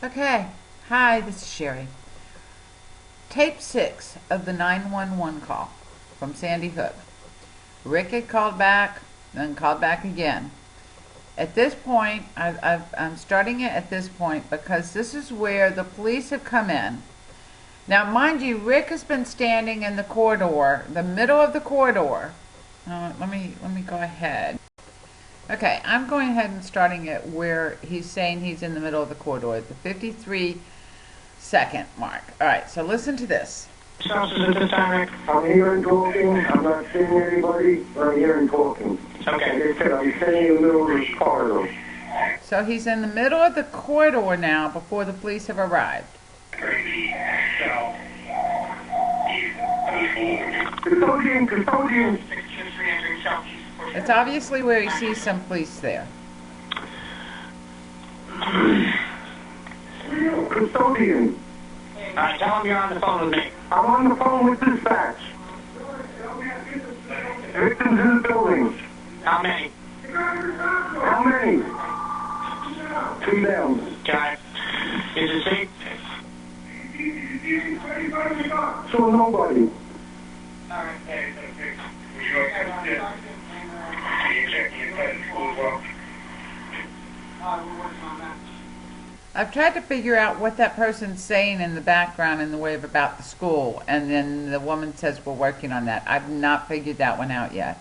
Okay. Hi, this is Sherrie. Tape 6 of the 911 call from Sandy Hook. Rick had called back, then called back again. At this point, I'm starting it at this point because this is where the police have come in. Now, mind you, Rick has been standing in the corridor, the middle of the corridor. Let me go ahead. Okay, I'm going ahead and starting it where he's saying he's in the middle of the corridor, the 53-second mark. All right, so listen to this. At this time, Rick? I'm hearing talking. I'm not seeing anybody. I'm hearing talking. Okay. Like I said, I'm standing in the middle of this corridor. So he's in the middle of the corridor now before the police have arrived. Custodian. It's obviously where he sees some police there. Custodian. Tell him you're on the phone with me. I'm on the phone with dispatch. Victims in the building. How many? How many? 2 down. Okay. Is it safe? So nobody. I've tried to figure out what that person's saying in the background in the way of about the school, and then the woman says we're working on that. I've not figured that one out yet.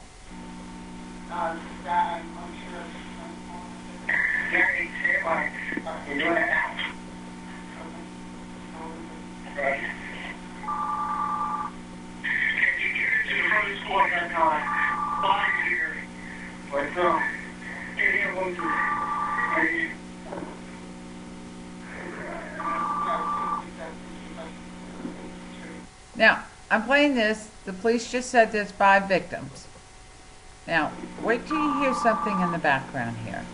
Now, I'm playing this. The police just said there's 5 victims. Now, wait till you hear something in the background here.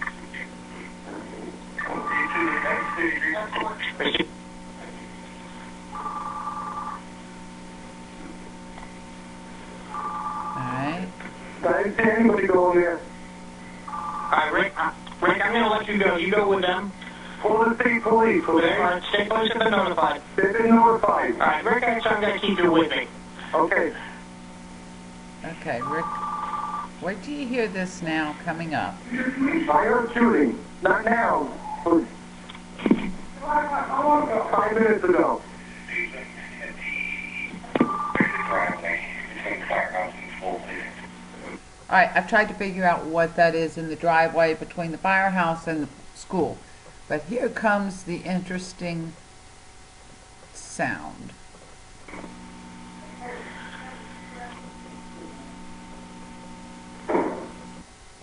Alright. I didn't see anybody going there. Alright, Rick, I'm going to let you go. You go with them. Call the state police, okay? Alright, state police have been notified. They've been notified. Alright, Rick, I'm going to keep you with me. Okay. Okay, Rick. Wait till you hear this now coming up. I heard shooting. Not now. But 5 minutes ago. Alright, I've tried to figure out what that is in the driveway between the firehouse and the school. But here comes the interesting sound.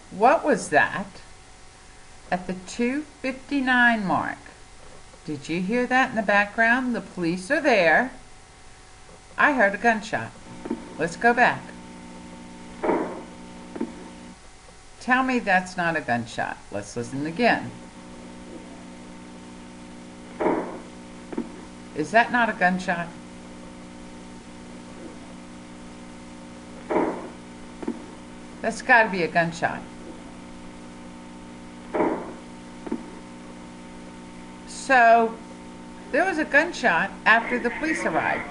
What was that at the 2:59 mark? Did you hear that in the background? The police are there. I heard a gunshot. Let's go back. Tell me that's not a gunshot. Let's listen again. Is that not a gunshot? That's got to be a gunshot. So, there was a gunshot after the police arrived.